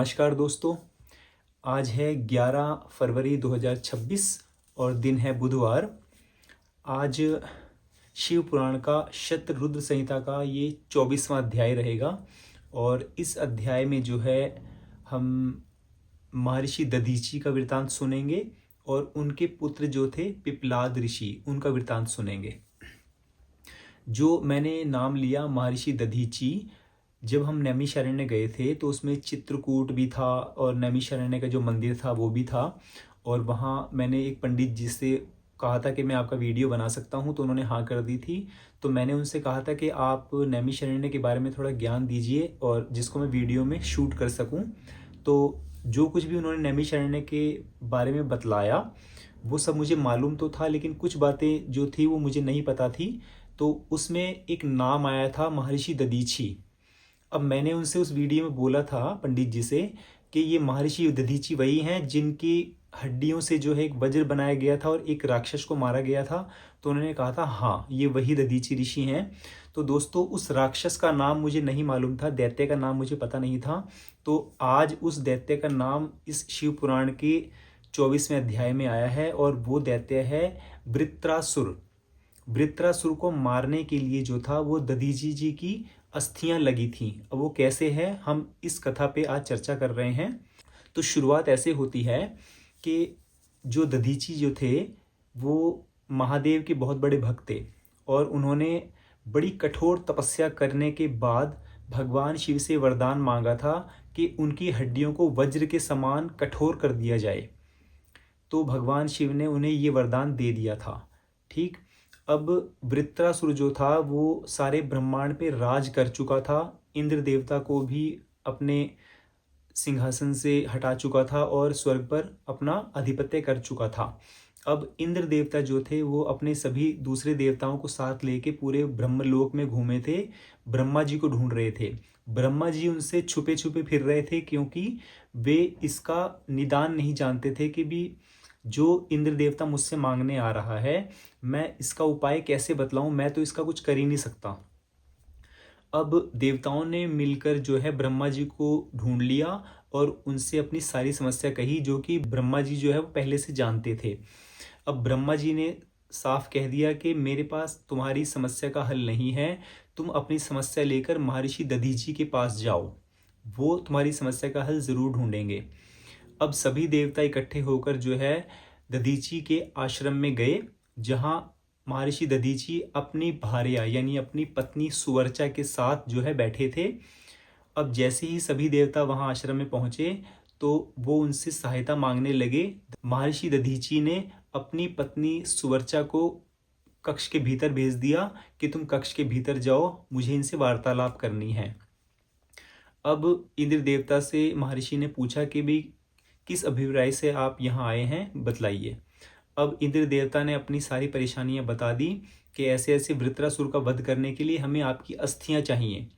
नमस्कार दोस्तों। आज है 11 फरवरी 2026 और दिन है बुधवार। आज शिव पुराण का शतरुद्र संहिता का ये 24वां अध्याय रहेगा और इस अध्याय में जो है हम महर्षि दधीची का वृतांत सुनेंगे और उनके पुत्र जो थे पिप्लाद ऋषि, उनका वृतांत सुनेंगे। जो मैंने नाम लिया महर्षि दधीची, जब हम नैमिषारण्य गए थे तो उसमें चित्रकूट भी था और नैमिषारण्य का जो मंदिर था वो भी था। और वहाँ मैंने एक पंडित जी से कहा था कि मैं आपका वीडियो बना सकता हूँ, तो उन्होंने हाँ कर दी थी। तो मैंने उनसे कहा था कि आप नैमिषारण्य के बारे में थोड़ा ज्ञान दीजिए और जिसको मैं वीडियो में शूट कर सकूँ। तो जो कुछ भी उन्होंने नैमिषारण्य के बारे में बतलाया वो सब मुझे मालूम तो था, लेकिन कुछ बातें जो थी वो मुझे नहीं पता थी। तो उसमें एक नाम आया था महर्षि दधीची। अब मैंने उनसे उस वीडियो में बोला था पंडित जी से कि ये महर्षि दधीची वही हैं जिनकी हड्डियों से जो है एक वज्र बनाया गया था और एक राक्षस को मारा गया था। तो उन्होंने कहा था हाँ, ये वही दधीची ऋषि हैं। तो दोस्तों, उस राक्षस का नाम मुझे नहीं मालूम था, दैत्य का नाम मुझे पता नहीं था। तो आज उस दैत्य का नाम इस शिव पुराण के 24वें अध्याय में आया है और वो दैत्य है वृत्रासुर। वृत्रासुर को मारने के लिए जो था वो दधीची जी की अस्थियां लगी थीं। अब वो कैसे है, हम इस कथा पे आज चर्चा कर रहे हैं। तो शुरुआत ऐसे होती है कि जो दधीची जो थे वो महादेव के बहुत बड़े भक्त थे और उन्होंने बड़ी कठोर तपस्या करने के बाद भगवान शिव से वरदान मांगा था कि उनकी हड्डियों को वज्र के समान कठोर कर दिया जाए। तो भगवान शिव ने उन्हें ये वरदान दे दिया था। ठीक, अब वृत्रासुर जो था वो सारे ब्रह्मांड पे राज कर चुका था, इंद्र देवता को भी अपने सिंहासन से हटा चुका था और स्वर्ग पर अपना आधिपत्य कर चुका था। अब इंद्र देवता जो थे वो अपने सभी दूसरे देवताओं को साथ लेके पूरे ब्रह्मलोक में घूमे थे, ब्रह्मा जी को ढूंढ रहे थे। ब्रह्मा जी उनसे छुपे छुपे फिर रहे थे क्योंकि वे इसका निदान नहीं जानते थे कि भी जो इंद्र देवता मुझसे मांगने आ रहा है मैं इसका उपाय कैसे बतलाऊं, मैं तो इसका कुछ कर ही नहीं सकता। अब देवताओं ने मिलकर जो है ब्रह्मा जी को ढूंढ लिया और उनसे अपनी सारी समस्या कही, जो कि ब्रह्मा जी जो है वो पहले से जानते थे। अब ब्रह्मा जी ने साफ कह दिया कि मेरे पास तुम्हारी समस्या का हल नहीं है, तुम अपनी समस्या लेकर महर्षि दधीची के पास जाओ, वो तुम्हारी समस्या का हल जरूर ढूंढेंगे। अब सभी देवता इकट्ठे होकर जो है दधीची के आश्रम में गए, जहां महर्षि दधीची अपनी भार्या यानी अपनी पत्नी सुवर्चा के साथ जो है बैठे थे। अब जैसे ही सभी देवता वहां आश्रम में पहुंचे तो वो उनसे सहायता मांगने लगे। महर्षि दधीची ने अपनी पत्नी सुवर्चा को कक्ष के भीतर भेज दिया कि तुम कक्ष के भीतर जाओ, मुझे इनसे वार्तालाप करनी है। अब इंद्र देवता से महर्षि ने पूछा कि भी किस अभिप्राय से आप यहाँ आए हैं, बतलाइए। अब इंद्र देवता ने अपनी सारी परेशानियां बता दी कि ऐसे ऐसे वृत्रासुर का वध करने के लिए हमें आपकी अस्थियां चाहिए।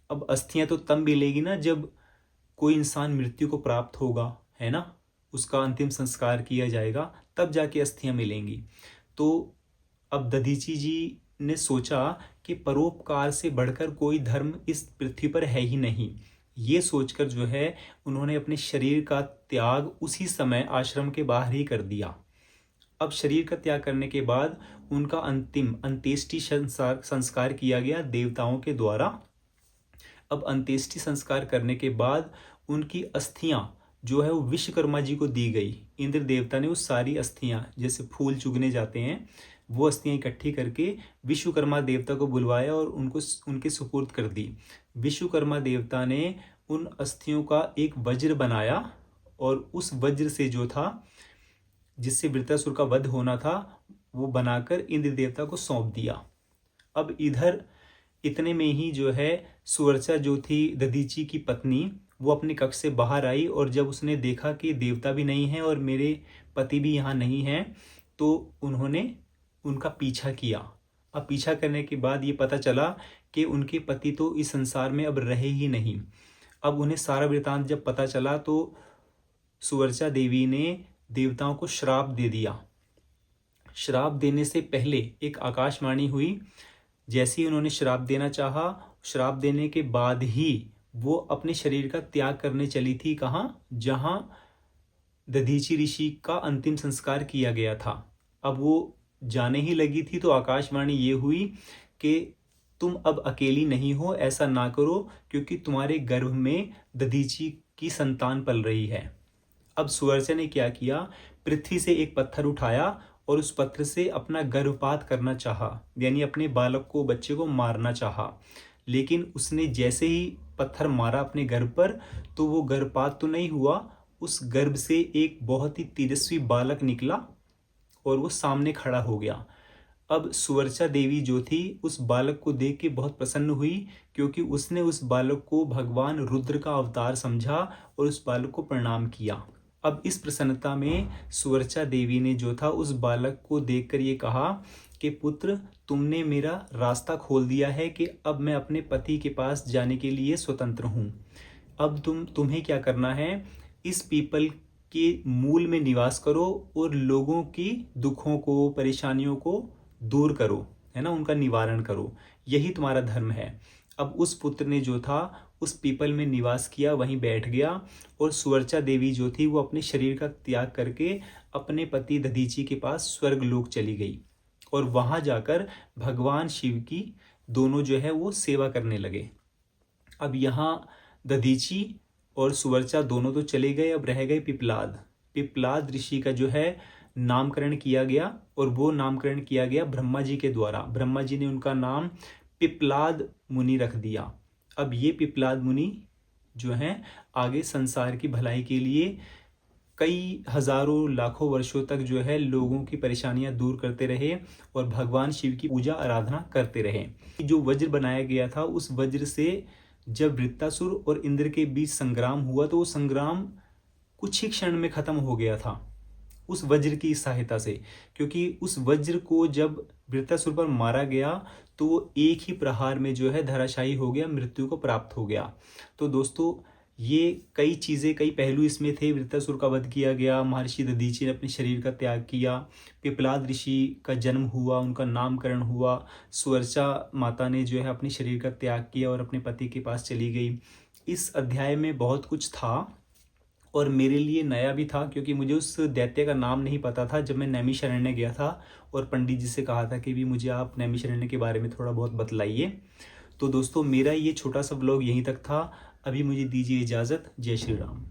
अब अस्थियां तो तब मिलेगी ना जब कोई इंसान मृत्यु को प्राप्त होगा, है ना, उसका अंतिम संस्कार किया जाएगा, तब जाके अस्थियां मिलेंगी। तो अब दधीची जी ने सोचा कि परोपकार से बढ़कर कोई धर्म इस पृथ्वी पर है ही नहीं। ये सोचकर जो है उन्होंने अपने शरीर का त्याग उसी समय आश्रम के बाहर ही कर दिया। अब शरीर का त्याग करने के बाद उनका अंतिम अंत्येष्टि संस्कार किया गया देवताओं के द्वारा। अब अंत्येष्टि संस्कार करने के बाद उनकी अस्थियां जो है वो विश्वकर्मा जी को दी गई। इंद्र देवता ने उस सारी अस्थियां, जैसे फूल चुगने जाते हैं, वो अस्थियां इकट्ठी करके विश्वकर्मा देवता को बुलवाया और उनको उनके सुपुर्द कर दी। विश्वकर्मा देवता ने उन अस्थियों का एक वज्र बनाया और उस वज्र से जो था जिससे वृत्रासुर का वध होना था वो बनाकर इंद्र देवता को सौंप दिया। अब इधर इतने में ही जो है सुवर्चा जो थी दधीची की पत्नी, वो अपने कक्ष से बाहर आई और जब उसने देखा कि देवता भी नहीं है और मेरे पति भी यहाँ नहीं हैं, तो उन्होंने उनका पीछा किया। अब पीछा करने के बाद ये पता चला कि उनके पति तो इस संसार में अब रहे ही नहीं। अब उन्हें सारा वृतांत जब पता चला तो सुवर्चा देवी ने देवताओं को श्राप दे दिया। श्राप देने से पहले एक आकाशवाणी हुई। जैसे ही उन्होंने श्राप देना चाहा, श्राप देने के बाद ही वो अपने शरीर का त्याग करने चली थी। कहाँ? जहाँ दधीचि ऋषि का अंतिम संस्कार किया गया था। अब वो जाने ही लगी थी तो आकाशवाणी ये हुई कि तुम अब अकेली नहीं हो, ऐसा ना करो, क्योंकि तुम्हारे गर्भ में दधीचि की संतान पल रही है। अब सुवर्चा ने क्या किया? पृथ्वी से एक पत्थर उठाया और उस पत्थर से अपना गर्भपात करना चाहा, यानी अपने बालक को, बच्चे को मारना चाहा। लेकिन उसने जैसे ही पत्थर मारा अपने गर्भ पर, तो वो गर्भपात तो नहीं हुआ, उस गर्भ से एक बहुत ही तेजस्वी बालक निकला और वो सामने खड़ा हो गया। अब सुवर्चा देवी जो थी उस बालक को देख के बहुत प्रसन्न हुई, क्योंकि उसने उस बालक को भगवान रुद्र का अवतार समझा और उस बालक को प्रणाम किया। अब इस प्रसन्नता में सुवर्चा देवी ने जो था उस बालक को देखकर ये कहा कि पुत्र, तुमने मेरा रास्ता खोल दिया है कि अब मैं अपने पति के पास जाने के लिए स्वतंत्र हूँ। अब तुम्हें क्या करना है? इस पीपल के मूल में निवास करो और लोगों की दुखों को, परेशानियों को दूर करो, है ना, उनका निवारण करो। यही तुम्हारा धर्म है। अब उस पुत्र ने जो था उस पीपल में निवास किया, वहीं बैठ गया, और सुवर्चा देवी जो थी वो अपने शरीर का त्याग करके अपने पति दधीचि के पास स्वर्ग लोक चली गई और वहां जाकर भगवान शिव की दोनों जो है वो सेवा करने लगे। अब यहाँ दधीचि और सुवर्चा दोनों तो चले गए, अब रह गए पिपलाद। पिपलाद ऋषि का जो है नामकरण किया गया, और वो नामकरण किया गया ब्रह्मा जी के द्वारा। ब्रह्मा जी ने उनका नाम पिपलाद मुनि रख दिया। अब ये पिपलाद मुनि जो हैं आगे संसार की भलाई के लिए कई हजारों लाखों वर्षों तक जो है लोगों की परेशानियां दूर करते रहे और भगवान शिव की पूजा आराधना करते रहे। जो वज्र बनाया गया था, उस वज्र से जब वृत्तासुर और इंद्र के बीच संग्राम हुआ तो वो संग्राम कुछ ही क्षण में खत्म हो गया था उस वज्र की सहायता से, क्योंकि उस वज्र को जब वृत्तासुर पर मारा गया तो वो एक ही प्रहार में जो है धराशायी हो गया, मृत्यु को प्राप्त हो गया। तो दोस्तों, ये कई चीज़ें, कई पहलू इसमें थे। वृत्तासुर का वध किया गया, महर्षि दधीचि ने अपने शरीर का त्याग किया, पिपलाद ऋषि का जन्म हुआ, उनका नामकरण हुआ, सुवर्चा माता ने जो है अपने शरीर का त्याग किया और अपने पति के पास चली गई। इस अध्याय में बहुत कुछ था और मेरे लिए नया भी था, क्योंकि मुझे उस दैत्य का नाम नहीं पता था जब मैं नैमिषारण्य गया था और पंडित जी से कहा था कि भी मुझे आप नैमिषारण्य के बारे में थोड़ा बहुत बतलाइए। तो दोस्तों, मेरा ये छोटा सा व्लॉग यहीं तक था। अभी मुझे दीजिए इजाज़त। जय श्री राम।